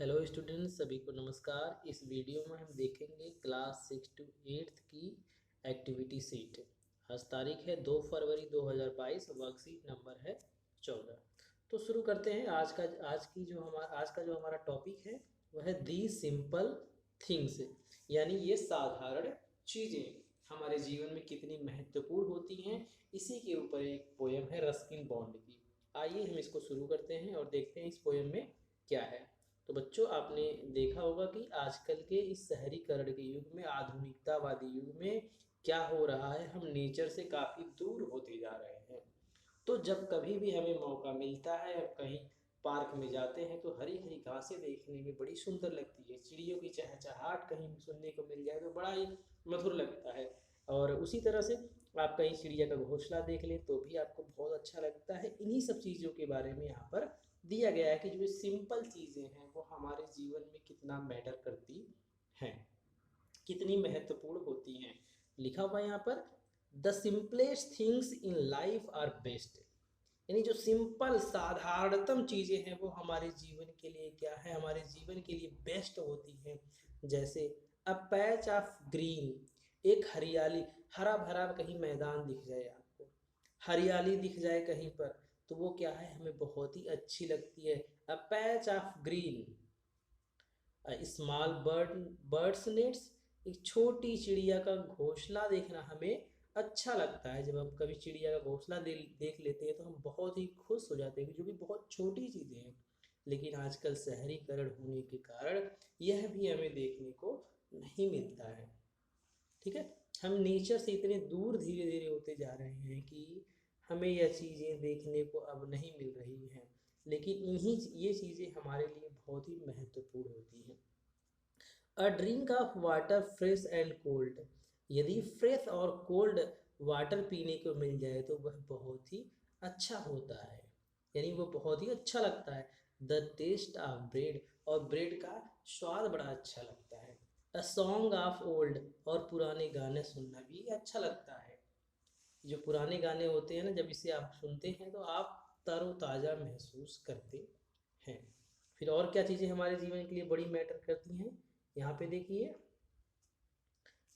Hello students, सभी को नमस्कार। इस वीडियो में हम देखेंगे क्लास 6 टू 8 की एक्टिविटी सीट। आज तारीख है 2 फरवरी 2022, वर्कशीट नंबर है 14। तो शुरू करते हैं। आज का जो हमारा टॉपिक है वह है दी सिंपल थिंग्स, यानी ये साधारण चीज़ें हमारे जीवन में कितनी महत्वपूर्ण होती हैं, इसी के ऊपर एक पोयम है रस्किन बॉन्ड की। आइए हम इसको शुरू करते हैं और देखते हैं इस पोयम में क्या है। तो बच्चों, आपने देखा होगा कि आजकल के इस शहरीकरण के युग में, आधुनिकतावादी युग में क्या हो रहा है, हम नेचर से काफ़ी दूर होते जा रहे हैं। तो जब कभी भी हमें मौका मिलता है, हम कहीं पार्क में जाते हैं तो हरी हरी घासें देखने में बड़ी सुंदर लगती है। चिड़ियों की चहचहाट कहीं सुनने को मिल जाए तो बड़ा ही मधुर लगता है। और उसी तरह से आप कहीं चिड़िया का घोंसला देख लें तो भी आपको बहुत अच्छा लगता है। इन्हीं सब चीज़ों के बारे में यहाँ पर दिया गया है कि जो सिंपल चीज़ें हैं वो हमारे जीवन में कितना मैटर करती हैं, कितनी महत्वपूर्ण होती हैं। लिखा हुआ है यहाँ पर, the simplest things in life are best. यानी जो सिंपल साधारणतम चीज़ें हैं वो हमारे जीवन के लिए क्या है, हमारे जीवन के लिए बेस्ट होती हैं। जैसे अ पैच ऑफ ग्रीन, एक हरियाली, हरा भरा कहीं मैदान दिख जाए आपको, हरियाली दिख जाए कहीं पर, तो वो क्या है, हमें बहुत ही अच्छी लगती है। A patch of green, small birds nets, एक छोटी चिड़िया का घोंसला देखना हमें अच्छा लगता है। जब हम कभी चिड़िया का घोंसला देख लेते हैं तो हम बहुत ही खुश हो जाते हैं, जो कि बहुत छोटी चीज़ें हैं। लेकिन आजकल शहरीकरण होने के कारण यह भी हमें देखने को नहीं मिलता है। ठीक है, हम नेचर से इतने दूर धीरे धीरे होते जा रहे हैं कि हमें यह चीज़ें देखने को अब नहीं मिल रही हैं। लेकिन ये चीज़ें हमारे लिए बहुत ही महत्वपूर्ण होती हैं। A drink of water fresh and cold, यदि फ्रेश और कोल्ड वाटर पीने को मिल जाए तो वह बहुत ही अच्छा होता है, यानी वो बहुत ही अच्छा लगता है। द टेस्ट ऑफ ब्रेड, और ब्रेड का स्वाद बड़ा अच्छा लगता है। अ सॉन्ग ऑफ ओल्ड, और पुराने गाने सुनना भी अच्छा लगता है। जो पुराने गाने होते हैं ना, जब इसे आप सुनते हैं तो आप तरोताज़ा महसूस करते हैं। फिर और क्या चीज़ें हमारे जीवन के लिए बड़ी मैटर करती हैं, यहाँ पे देखिए,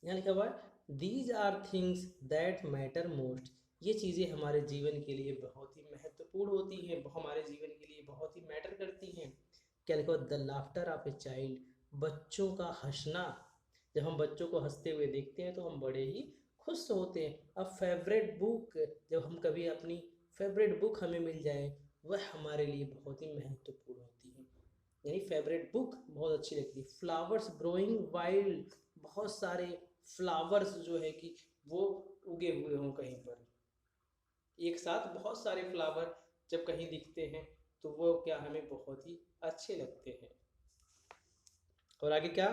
यहाँ लिखा हुआ है these are things that matter most. ये चीज़ें हमारे जीवन के लिए बहुत ही महत्वपूर्ण होती हैं, हमारे जीवन के लिए बहुत ही मैटर करती हैं। क्या लिखा हुआ, the laughter of a child, बच्चों का हंसना। जब हम बच्चों को हंसते हुए देखते हैं तो हम बड़े ही खुश होते हैं। अब फेवरेट बुक, जब हम कभी अपनी फेवरेट बुक हमें मिल जाए, वह हमारे लिए बहुत ही महत्वपूर्ण होती है। यानी फेवरेट बुक बहुत अच्छी लगती है। फ्लावर्स ग्रोइंग वाइल्ड, बहुत सारे फ्लावर्स जो है कि वो उगे हुए हों कहीं पर, एक साथ बहुत सारे फ्लावर जब कहीं दिखते हैं तो वो क्या, हमें बहुत ही अच्छे लगते हैं। और आगे क्या,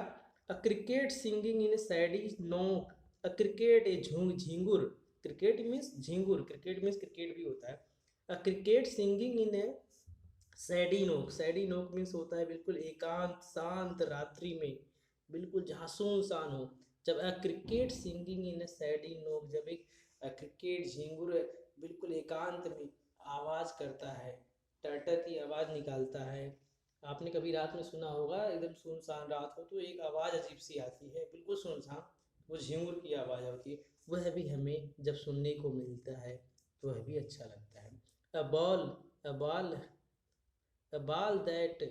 अ cricket singing in shady nook, a cricket a झिंगुर, क्रिकेट मीन्स झिंगुर, क्रिकेट मीन्स क्रिकेट भी होता है। अ क्रिकेट सिंगिंग इन ए सैडी नोक, सैडी नोक मीन्स होता है बिल्कुल एकांत शांत रात्रि में, बिल्कुल जहाँ सुनसान हो। जब अ क्रिकेट सिंगिंग इन ए सैडी नोक, जब एक क्रिकेट झिंगुर बिल्कुल एकांत में आवाज़ करता है, टर्टर की आवाज़ निकालता है। आपने कभी रात में सुना होगा, एकदम सुनसान रात हो तो एक आवाज़ अजीब सी आती है, बिल्कुल सुनसान, वो झिंगुर की आवाज़ होती है। वह भी हमें जब सुनने को मिलता है तो वह भी अच्छा लगता है। A ball, a ball, a ball that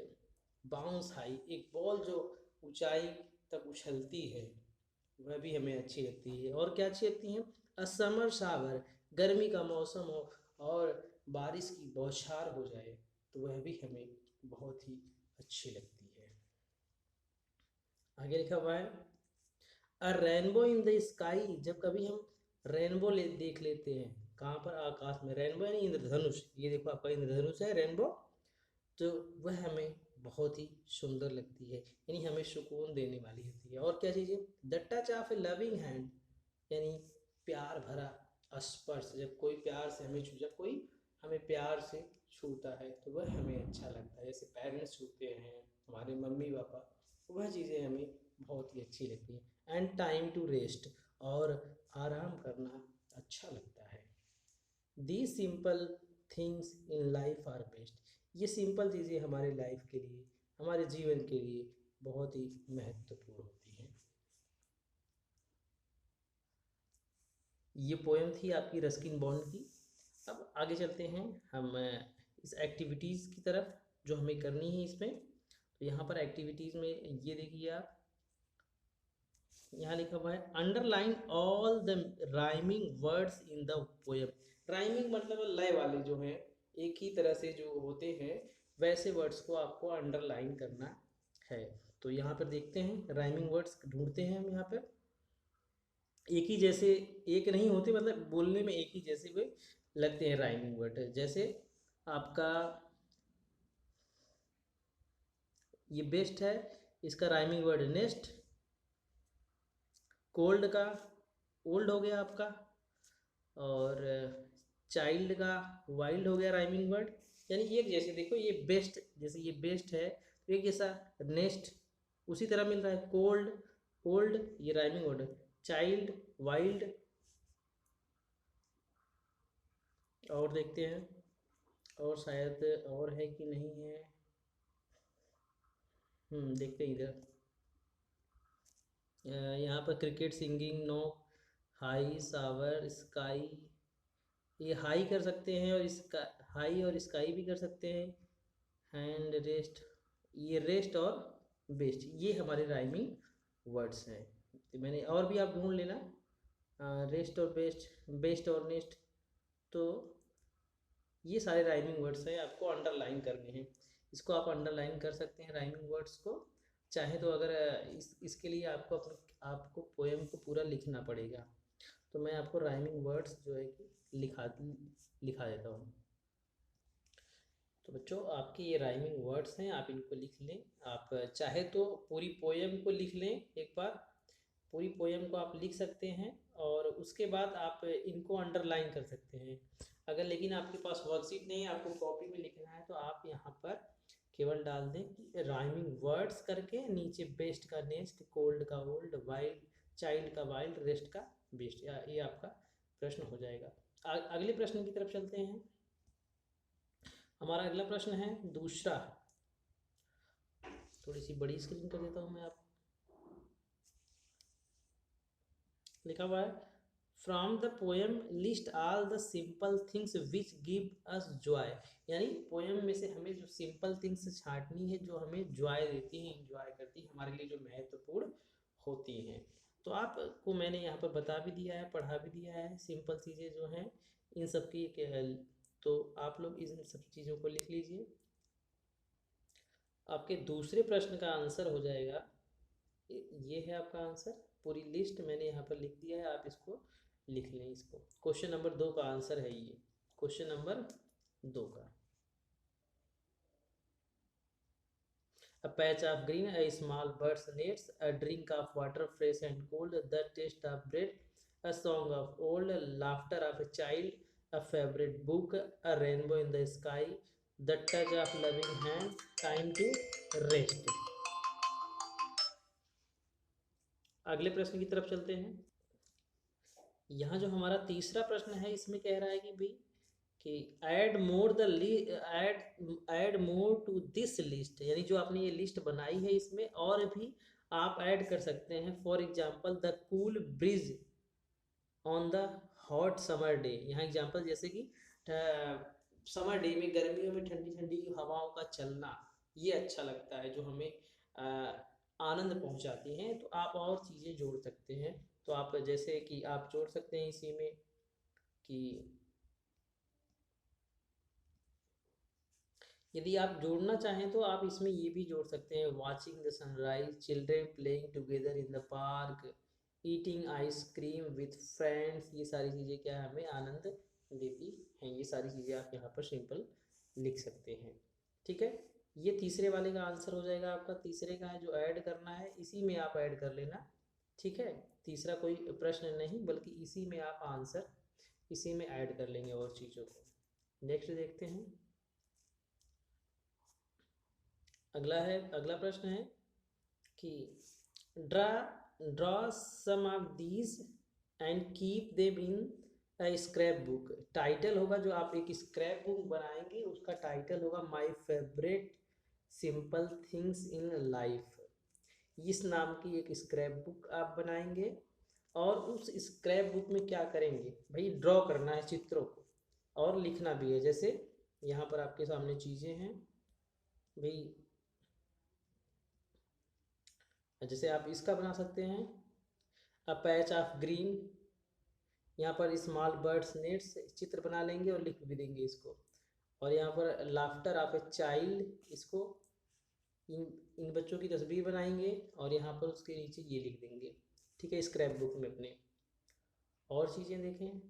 bounce high, एक बॉल जो ऊंचाई तक उछलती है, वह भी हमें अच्छी लगती है। और क्या अच्छी लगती हैं, अ समर शावर, गर्मी का मौसम हो और बारिश की बौछार हो जाए तो वह भी हमें बहुत ही अच्छी लगती है। आगे लिखा हुआ है, अ रेनबो इन द स्काई, जब कभी हम रेनबो देख लेते हैं, कहाँ पर, आकाश में। रेनबो यानी इंद्रधनुष, ये देखो आपका इंद्रधनुष है रेनबो, तो वह हमें बहुत ही सुंदर लगती है, यानी हमें सुकून देने वाली होती है। और क्या चीज़ें, the touch of A loving hand, यानी प्यार भरा स्पर्श, जब कोई प्यार से हमें जब कोई हमें प्यार से छूता है तो वह हमें अच्छा लगता है। जैसे पेरेंट्स छूते हैं, हमारे मम्मी पापा, वह चीज़ें हमें बहुत ही अच्छी लगती हैं। एंड टाइम टू रेस्ट, और आराम करना अच्छा लगता है। The simple things in life are best, ये सिंपल चीज़ें हमारे लाइफ के लिए हमारे जीवन के लिए बहुत ही महत्वपूर्ण होती हैं। ये पोएम थी आपकी रस्किन बॉन्ड की। अब आगे चलते हैं हम इस एक्टिविटीज़ की तरफ जो हमें करनी है इसमें। तो यहाँ पर एक्टिविटीज़ में ये देखिए आप, यहाँ लिखा हुआ है underline all the rhyming words in the poem. Rhyming मतलब लय वाले जो हैं, एक ही तरह से जो होते हैं वैसे वर्ड्स को आपको अंडरलाइन करना है। तो यहाँ पर देखते हैं राइमिंग वर्ड्स ढूंढते हैं हम। यहाँ पर एक ही जैसे, एक नहीं होते, मतलब बोलने में एक ही जैसे वे लगते हैं राइमिंग वर्ड। जैसे आपका ये बेस्ट है, इसका राइमिंग वर्ड नेस्ट। कोल्ड का ओल्ड हो गया आपका, और चाइल्ड का वाइल्ड हो गया राइमिंग वर्ड। यानी एक जैसे देखो, ये बेस्ट, जैसे ये बेस्ट है तो एक जैसा नेस्ट उसी तरह मिल रहा है। कोल्ड ओल्ड ये राइमिंग वर्ड, चाइल्ड वाइल्ड। और देखते हैं और शायद और है कि नहीं है। देखते हैं इधर। यहाँ पर क्रिकेट, सिंगिंग, नो, हाई, सावर, स्काई। ये हाई कर सकते हैं और इसका हाई और स्काई भी कर सकते हैं। हैंड, रेस्ट, ये रेस्ट और बेस्ट, ये हमारे राइमिंग वर्ड्स हैं। तो मैंने और भी आप ढूंढ लेना, रेस्ट और बेस्ट, बेस्ट और नेस्ट। तो ये सारे राइमिंग वर्ड्स हैं, आपको अंडरलाइन करने हैं। इसको आप अंडरलाइन कर सकते हैं राइमिंग वर्ड्स को। चाहे तो अगर इसके लिए आपको पोएम को पूरा लिखना पड़ेगा। तो मैं आपको राइमिंग वर्ड्स जो है कि लिखा देता हूँ। तो बच्चों, आपके ये राइमिंग वर्ड्स हैं, आप इनको लिख लें। आप चाहे तो पूरी पोएम को लिख लें एक बार, पूरी पोएम को आप लिख सकते हैं और उसके बाद आप इनको अंडरलाइन कर सकते हैं। अगर लेकिन आपके पास वर्कशीट नहीं है, आपको कॉपी में लिखना है, तो आप यहाँ पर केवल डाल दें कि राइमिंग वर्ड्स करके, नीचे बेस्ट का नेस्ट, कोल्ड का ओल्ड, वाइल्ड, चाइल्ड का वाइल्ड, रेस्ट का बेस्ट। ये आपका प्रश्न हो जाएगा। अगले प्रश्न की तरफ चलते हैं। हमारा अगला प्रश्न है दूसरा। थोड़ी सी बड़ी स्क्रीन कर देता हूँ मैं आपको। लिखा हुआ है from the poem list all the simple things which give us Joy. यानी पोएम में से हमें जो सिंपल थिंग्स छांटनी है जो हमें जॉय देती हैं, इंजॉय करती हैं, हमारे लिए जो महत्वपूर्ण होती हैं। तो आपको मैंने यहाँ पर बता भी दिया है, पढ़ा भी दिया है सिंपल चीज़ें जो हैं इन सब की। तो आप लोग इन सब चीज़ों को लिख लीजिए। आपके दूसरे प्रश्न का आंसर हो जाएगा, ये है आपका आंसर। पूरी लिस्ट मैंने यहाँ पर लिख दिया है, आप इसको लिख लें। इसको क्वेश्चन नंबर 2 का आंसर है ये, क्वेश्चन नंबर 2 का। A patch of green, a small bird's nest, a drink of water fresh and cold, the taste of bread, a song of old, laughter of a child, a favorite book, a rainbow in the sky, the touch of loving hand, time to rest। अगले प्रश्न की तरफ चलते हैं। यहाँ जो हमारा तीसरा प्रश्न है, इसमें कह रहा है कि भाई कि add more to this list. यानी जो आपने ये लिस्ट बनाई है इसमें और भी आप ऐड कर सकते हैं। For example the cool bridge on the hot summer day. यहाँ एग्जाम्पल जैसे कि समर डे में, गर्मियों में ठंडी ठंडी हवाओं का चलना, ये अच्छा लगता है, जो हमें आनंद पहुंचाती हैं। तो आप और चीज़ें जोड़ सकते हैं। तो आप जैसे कि आप जोड़ सकते हैं इसी में कि यदि आप जोड़ना चाहें तो आप इसमें ये भी जोड़ सकते हैं, watching the sunrise, children playing together in the park, eating ice cream with friends. ये सारी चीज़ें क्या है, हमें आनंद देती हैं। ये सारी चीज़ें आप यहाँ पर सिंपल लिख सकते हैं। ठीक है, ये तीसरे वाले का आंसर हो जाएगा आपका। तीसरे का है जो ऐड करना है, इसी में आप ऐड कर लेना। ठीक है, तीसरा कोई प्रश्न नहीं, बल्कि इसी में आप आंसर इसी में ऐड कर लेंगे और चीज़ों को। नेक्स्ट देखते हैं। अगला प्रश्न है कि draw draw some of these and keep them in a scrapbook. Title होगा, जो आप एक स्क्रैप बुक बनाएंगे उसका टाइटल होगा my favourite simple things in life, इस नाम की एक स्क्रैप बुक आप बनाएंगे। और उस स्क्रैप बुक में क्या करेंगे भाई, ड्रॉ करना है चित्रों को और लिखना भी है। जैसे यहाँ पर आपके सामने चीज़ें हैं भाई, जैसे आप इसका बना सकते हैं अ पैच ऑफ ग्रीन, यहाँ पर स्मॉल बर्ड्स नेट्स चित्र बना लेंगे और लिख भी देंगे इसको। और यहाँ पर लाफ्टर ऑफ ए चाइल्ड, इसको इन इन बच्चों की तस्वीर बनाएंगे और यहाँ पर उसके नीचे ये लिख देंगे, ठीक है, स्क्रैप बुक में अपने। और चीज़ें देखें,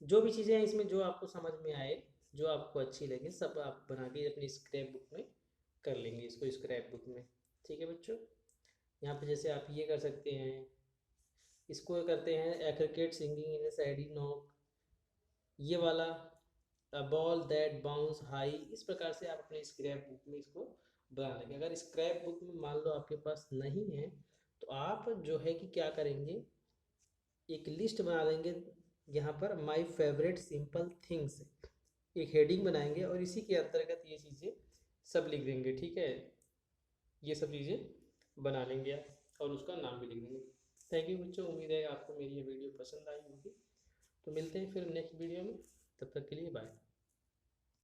जो भी चीज़ें हैं इसमें जो आपको समझ में आए, जो आपको अच्छी लगे, सब आप बना के अपनी स्क्रैप बुक में कर लेंगे इसको, स्क्रैप बुक में। ठीक है बच्चों, यहाँ पे जैसे आप ये कर सकते हैं, इसको करते हैं ए क्रिकेट सिंगिंग इन ए सैडी नोक, ये वाला a ball that bounce high. इस प्रकार से आप अपने स्क्रैप बुक में इसको बना लेंगे। अगर स्क्रैप बुक में मान लो आपके पास नहीं है तो आप जो है कि क्या करेंगे, एक लिस्ट बना लेंगे यहाँ पर माय फेवरेट सिंपल थिंग्स, एक हेडिंग बनाएंगे और इसी के अंतर्गत ये चीज़ें सब लिख देंगे। ठीक है, ये सब चीज़ें बना लेंगे आप और उसका नाम भी लिख देंगे। थैंक यू बच्चों, उम्मीद है आपको मेरी ये वीडियो पसंद आई होगी। तो मिलते हैं फिर नेक्स्ट वीडियो में, तब तक के लिए बाय।